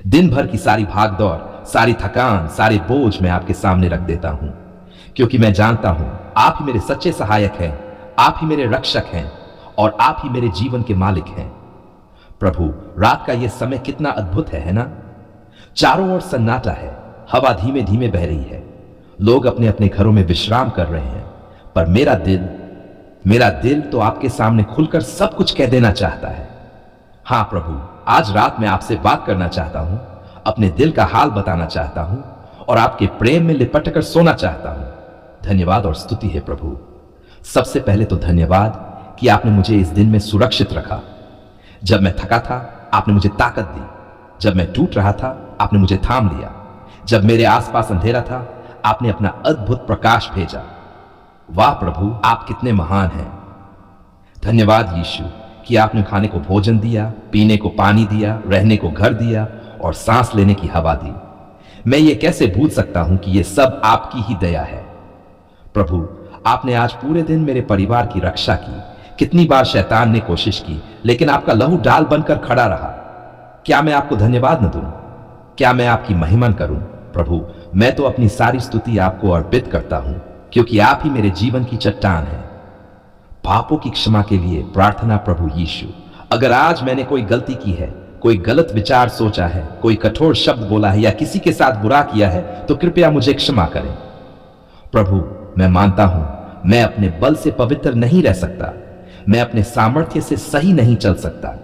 दिन भर की सारी भागदौड़, सारी थकान, सारे बोझ मैं आपके सामने रख देता हूं, क्योंकि मैं जानता हूं आप ही मेरे सच्चे सहायक हैं, आप ही मेरे रक्षक हैं और आप ही मेरे जीवन के मालिक हैं। प्रभु, रात का यह समय कितना अद्भुत है ना? चारों ओर सन्नाटा है, हवा धीमे धीमे बह रही है, लोग अपने अपने घरों में विश्राम कर रहे हैं, पर मेरा दिल तो आपके सामने खुलकर सब कुछ कह देना चाहता है। हां प्रभु, आज रात मैं आपसे बात करना चाहता हूं, अपने दिल का हाल बताना चाहता हूं और आपके प्रेम में लिपट कर सोना चाहता हूं। धन्यवाद और स्तुति है प्रभु। सबसे पहले तो धन्यवाद कि आपने मुझे इस दिन में सुरक्षित रखा। जब मैं थका था, आपने मुझे ताकत दी। जब मैं टूट रहा था, आपने मुझे थाम लिया। जब मेरे आसपास अंधेरा था, आपने अपना अद्भुत प्रकाश भेजा। वाह प्रभु, आप कितने महान हैं। धन्यवाद यीशु कि आपने खाने को भोजन दिया, पीने को पानी दिया, रहने को घर दिया और सांस लेने की हवा दी। मैं ये कैसे भूल सकता हूं कि ये सब आपकी ही दया है। प्रभु, आपने आज पूरे दिन मेरे परिवार की रक्षा की। कितनी बार शैतान ने कोशिश की, लेकिन आपका लहू डाल बनकर खड़ा रहा। क्या मैं आपको धन्यवाद न दूं? क्या मैं आपकी महिमा करूं? प्रभु, मैं तो अपनी सारी स्तुति आपको अर्पित करता हूं, क्योंकि आप ही मेरे जीवन की चट्टान हैं। पापों की क्षमा के लिए प्रार्थना प्रभु यीशु। अगर आज मैंने कोई गलती की है, कोई गलत विचार सोचा है, कोई कठोर शब्द बोला है या किसी के साथ बुरा किया है, तो कृपया मुझे क्षमा करें। प्रभु, मैं मानता हूं मैं अपने बल से पवित्र नहीं रह सकता, मैं अपने सामर्थ्य से सही नहीं चल सकता,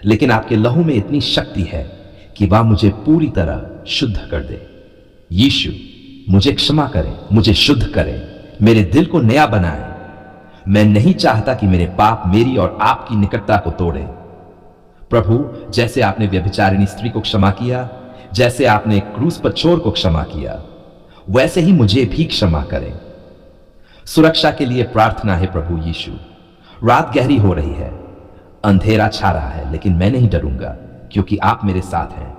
लेकिन आपके लहू में इतनी शक्ति है कि वह मुझे पूरी तरह शुद्ध कर दे। यीशु, मुझे क्षमा करें, मुझे शुद्ध करें, मेरे दिल को नया बनाएं। मैं नहीं चाहता कि मेरे पाप मेरी और आपकी निकटता को तोड़े। प्रभु, जैसे आपने व्यभिचारिणी स्त्री को क्षमा किया, जैसे आपने क्रूस पर चोर को क्षमा किया, वैसे ही मुझे भी क्षमा करें। सुरक्षा के लिए प्रार्थना है प्रभु यीशु। रात गहरी हो रही है, अंधेरा छा रहा है, लेकिन मैं नहीं डरूंगा, क्योंकि आप मेरे साथ हैं।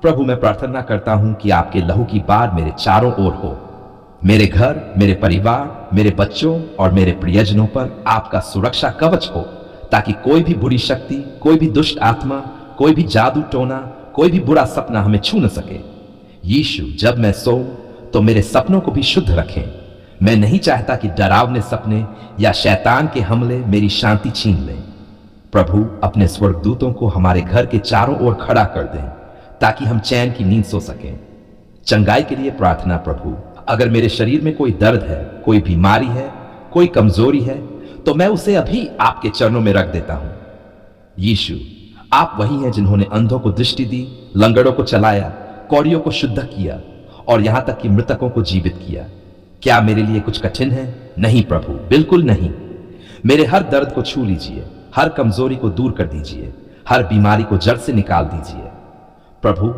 प्रभु, मैं प्रार्थना करता हूं कि आपके लहू की बाढ़ मेरे चारों ओर हो। मेरे घर, मेरे परिवार, मेरे बच्चों और मेरे प्रियजनों पर आपका सुरक्षा कवच हो, ताकि कोई भी बुरी शक्ति, कोई भी दुष्ट आत्मा, कोई भी जादू टोना, कोई भी बुरा सपना हमें छू न सके। यीशु, जब मैं सोऊं तो मेरे सपनों को भी शुद्ध रखें। मैं नहीं चाहता कि डरावने सपने या शैतान के हमले मेरी शांति छीन लें। प्रभु, अपने स्वर्गदूतों को हमारे घर के चारों ओर खड़ा कर दें, ताकि हम चैन की नींद सो सकें। चंगाई के लिए प्रार्थना प्रभु। अगर मेरे शरीर में कोई दर्द है, कोई बीमारी है, कोई कमजोरी है, तो मैं उसे अभी आपके चरणों में रख देता हूं। यीशु, आप वही हैं जिन्होंने अंधों को दृष्टि दी, लंगड़ों को चलाया, कौड़ियों को शुद्ध किया और यहां तक कि मृतकों को जीवित किया। क्या मेरे लिए कुछ कठिन है? नहीं प्रभु, बिल्कुल नहीं। मेरे हर दर्द को छू लीजिए, हर कमजोरी को दूर कर दीजिए, हर बीमारी को जड़ से निकाल दीजिए। प्रभु,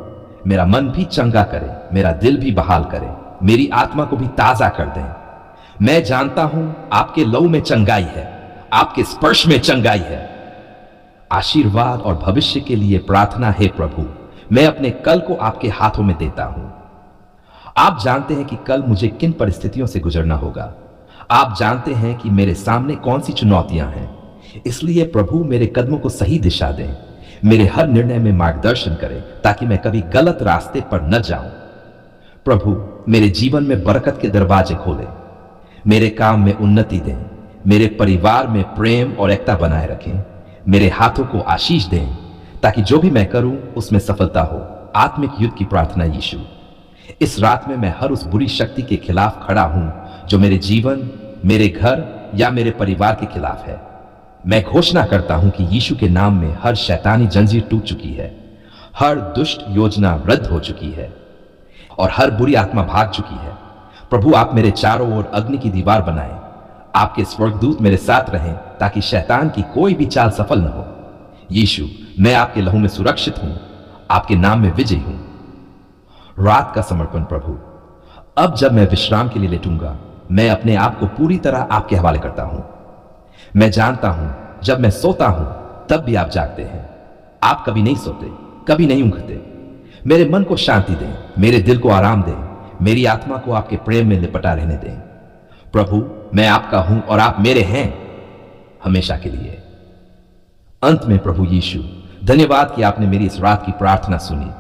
मेरा मन भी चंगा करें, मेरा दिल भी बहाल करें, मेरी आत्मा को भी ताजा कर दें। मैं जानता हूं आपके लहू में चंगाई है, आपके स्पर्श में चंगाई है। आशीर्वाद और भविष्य के लिए प्रार्थना है प्रभु। मैं अपने कल को आपके हाथों में देता हूं। आप जानते हैं कि कल मुझे किन परिस्थितियों से गुजरना होगा। आप जानते हैं कि मेरे सामने कौन सी चुनौतियां हैं। इसलिए प्रभु, मेरे कदमों को सही दिशा दें, मेरे हर निर्णय में मार्गदर्शन करें, ताकि मैं कभी गलत रास्ते पर न जाऊं। प्रभु, मेरे जीवन में बरकत के दरवाजे खोलें, मेरे काम में उन्नति दें, मेरे परिवार में प्रेम और एकता बनाए रखें, मेरे हाथों को आशीष दें, ताकि जो भी मैं करूं उसमें सफलता हो। आत्मिक युद्ध की प्रार्थना यीशु। इस रात में मैं हर उस बुरी शक्ति के खिलाफ खड़ा हूं जो मेरे जीवन, मेरे घर या मेरे परिवार के खिलाफ है। मैं घोषणा करता हूं कि यीशु के नाम में हर शैतानी जंजीर टूट चुकी है, हर दुष्ट योजना रद्द हो चुकी है और हर बुरी आत्मा भाग चुकी है। प्रभु, आप मेरे चारों ओर अग्नि की दीवार बनाएं। आपके स्वर्गदूत मेरे साथ रहें, ताकि शैतान की कोई भी चाल सफल न हो। यीशु, मैं आपके लहू में सुरक्षित हूं, आपके नाम में विजयी हूं। रात का समर्पण प्रभु। अब जब मैं विश्राम के लिए लेटूंगा, मैं अपने आप को पूरी तरह आपके हवाले करता हूं। मैं जानता हूं जब मैं सोता हूं तब भी आप जागते हैं। आप कभी नहीं सोते, कभी नहीं ऊँघते। मेरे मन को शांति दें, मेरे दिल को आराम दें, मेरी आत्मा को आपके प्रेम में लिपटा रहने दें। प्रभु, मैं आपका हूं और आप मेरे हैं हमेशा के लिए। अंत में प्रभु यीशु, धन्यवाद कि आपने मेरी इस रात की प्रार्थना सुनी।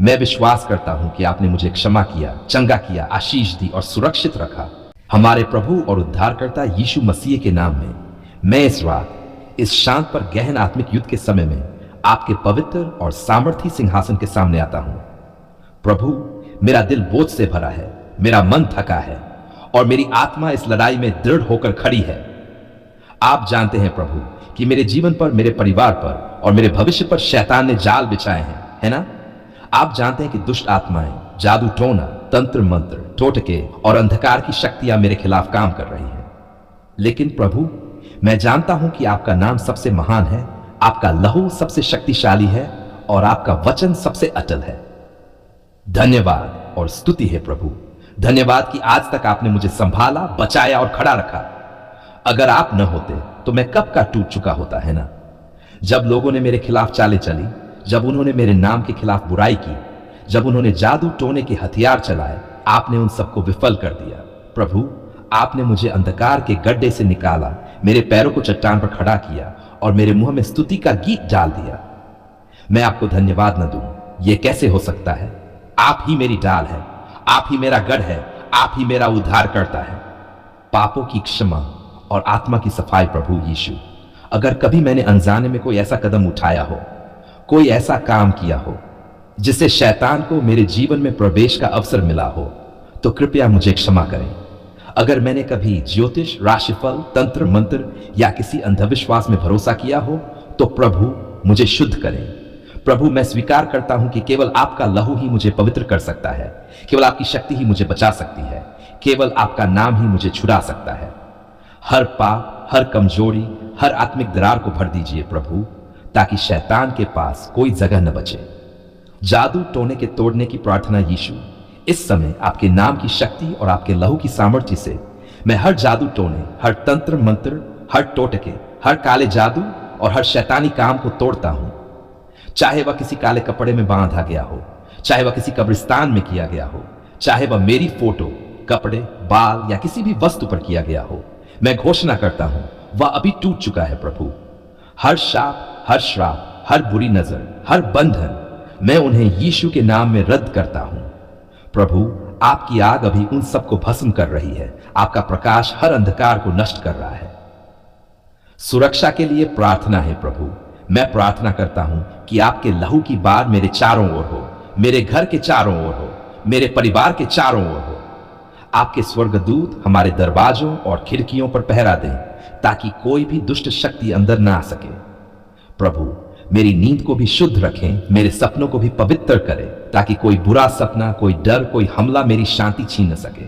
मैं विश्वास करता हूं कि आपने मुझे क्षमा किया, चंगा किया, आशीष दी और सुरक्षित रखा। हमारे प्रभु और उद्धारकर्ता यीशु मसीह के नाम में मैं इस रात इस शांत पर गहन आत्मिक युद्ध के समय में आपके पवित्र और सामर्थी सिंहासन के सामने आता हूं। प्रभु, मेरा दिल बोझ से भरा है, मेरा मन थका है और मेरी आत्मा इस लड़ाई में दृढ़ होकर खड़ी है। आप जानते हैं प्रभु कि मेरे जीवन पर, मेरे परिवार पर और मेरे भविष्य पर शैतान ने जाल बिछाए हैं, है ना? आप जानते हैं कि दुष्ट आत्माएं, जादू टोना, तंत्र मंत्र, टोटके और अंधकार की शक्तियां मेरे खिलाफ काम कर रही हैं। लेकिन प्रभु, मैं जानता हूं कि आपका नाम सबसे महान है, आपका लहू सबसे शक्तिशाली है और आपका वचन सबसे अटल है। धन्यवाद और स्तुति है प्रभु। धन्यवाद कि आज तक आपने मुझे संभाला, बचाया और खड़ा रखा। अगर आप न होते तो मैं कब का टूट चुका होता, है ना? जब लोगों ने मेरे खिलाफ चालें चली, जब उन्होंने मेरे नाम के खिलाफ बुराई की, जब उन्होंने जादू टोने के हथियार चलाए, आपने उन सबको विफल कर दिया। प्रभु, आपने मुझे अंधकार के गड्ढे से निकाला, मेरे पैरों को चट्टान पर खड़ा किया और मेरे मुंह में स्तुति का गीत डाल दिया। मैं आपको धन्यवाद न दूं, यह कैसे हो सकता है? आप ही मेरी ढाल है, आप ही मेरा गढ़ है, आप ही मेरा उद्धार करता है। पापों की क्षमा और आत्मा की सफाई प्रभु यीशु, अगर कभी मैंने अनजाने में कोई ऐसा कदम उठाया हो, कोई ऐसा काम किया हो जिससे शैतान को मेरे जीवन में प्रवेश का अवसर मिला हो, तो कृपया मुझे क्षमा करें। अगर मैंने कभी ज्योतिष, राशिफल, तंत्र मंत्र या किसी अंधविश्वास में भरोसा किया हो, तो प्रभु मुझे शुद्ध करें। प्रभु, मैं स्वीकार करता हूं कि केवल आपका लहू ही मुझे पवित्र कर सकता है, केवल आपकी शक्ति ही मुझे बचा सकती है, केवल आपका नाम ही मुझे छुड़ा सकता है। हर पाप, हर कमजोरी, हर आत्मिक दरार को भर दीजिए प्रभु, ताकि शैतान के पास कोई जगह न बचे। जादू टोने के तोड़ने की प्रार्थना यीशु, इस समय आपके नाम की शक्ति और आपके लहू की सामर्थ्य से मैं हर जादू टोने, हर तंत्र मंत्र, हर टोटके, हर काले जादू और हर शैतानी काम को तोड़ता हूं। चाहे वह किसी काले कपड़े में बांधा गया हो, चाहे वह किसी कब्रिस्तान में किया गया हो, चाहे वह मेरी फोटो, कपड़े, बाल या किसी भी वस्तु पर किया गया हो, मैं घोषणा करता हूं वह अभी टूट चुका है प्रभु। हर शाप, हर श्राप, हर बुरी नजर, हर बंधन, मैं उन्हें यीशु के नाम में रद्द करता हूं। प्रभु, आपकी आग अभी उन सबको भस्म कर रही है, आपका प्रकाश हर अंधकार को नष्ट कर रहा है। सुरक्षा के लिए प्रार्थना है प्रभु। मैं प्रार्थना करता हूं कि आपके लहू की बाढ़ मेरे चारों ओर हो, मेरे घर के चारों ओर हो, मेरे परिवार के चारों ओर हो। आपके स्वर्गदूत हमारे दरवाजों और खिड़कियों पर पहरा दें, ताकि कोई भी दुष्ट शक्ति अंदर ना आ सके। प्रभु, मेरी नींद को भी शुद्ध रखें, मेरे सपनों को भी पवित्र करें, ताकि कोई बुरा सपना, कोई डर, कोई हमला मेरी शांति छीन न सके।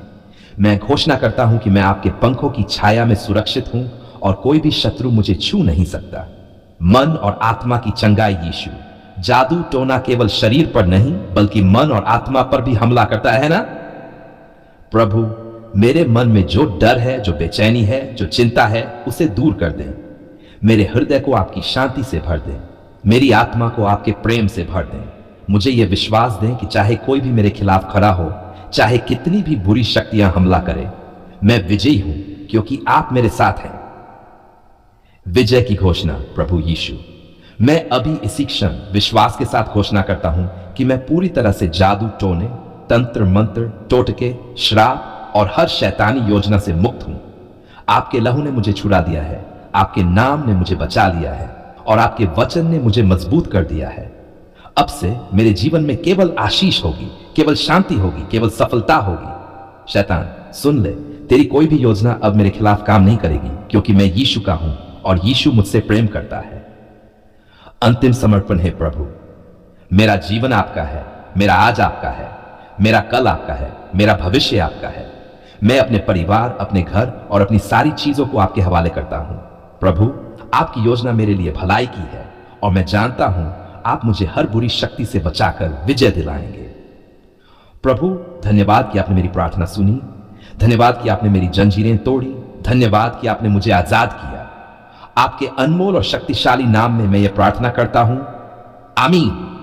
मैं घोषणा करता हूं कि मैं आपके पंखों की छाया में सुरक्षित हूं और कोई भी शत्रु मुझे छू नहीं सकता। मन और आत्मा की चंगाई यीशु, जादू टोना केवल शरीर पर नहीं बल्कि मन और आत्मा पर भी हमला करता है ना? प्रभु, मेरे मन में जो डर है, जो बेचैनी है, जो चिंता है, उसे दूर कर दें। मेरे हृदय को आपकी शांति से भर दें, मेरी आत्मा को आपके प्रेम से भर दें। मुझे यह विश्वास दें कि चाहे कोई भी मेरे खिलाफ खड़ा हो, चाहे कितनी भी बुरी शक्तियां हमला करें, मैं विजयी हूं क्योंकि आप मेरे साथ हैं। विजय की घोषणा प्रभु यीशु, मैं अभी इसी क्षण विश्वास के साथ घोषणा करता हूं कि मैं पूरी तरह से जादू टोने, तंत्र मंत्र, टोटके, श्राप और हर शैतानी योजना से मुक्त हूं। आपके लहू ने मुझे छुड़ा दिया है, आपके नाम ने मुझे बचा लिया है और आपके वचन ने मुझे मजबूत कर दिया है। अब से मेरे जीवन में केवल आशीष होगी, केवल शांति होगी, केवल सफलता होगी। शैतान सुन ले, तेरी कोई भी योजना अब मेरे खिलाफ काम नहीं करेगी, क्योंकि मैं यीशु का हूं और यीशु मुझसे प्रेम करता है। अंतिम समर्पण है प्रभु, मेरा जीवन आपका है, मेरा आज आपका है, मेरा कल आपका है, मेरा भविष्य आपका है। मैं अपने परिवार, अपने घर और अपनी सारी चीजों को आपके हवाले करता हूं। प्रभु, आपकी योजना मेरे लिए भलाई की है और मैं जानता हूं आप मुझे हर बुरी शक्ति से बचाकर विजय दिलाएंगे। प्रभु, धन्यवाद कि आपने मेरी प्रार्थना सुनी, धन्यवाद कि आपने मेरी जंजीरें तोड़ी, धन्यवाद कि आपने मुझे आजाद किया। आपके अनमोल और शक्तिशाली नाम में मैं ये प्रार्थना करता हूं, आमीन।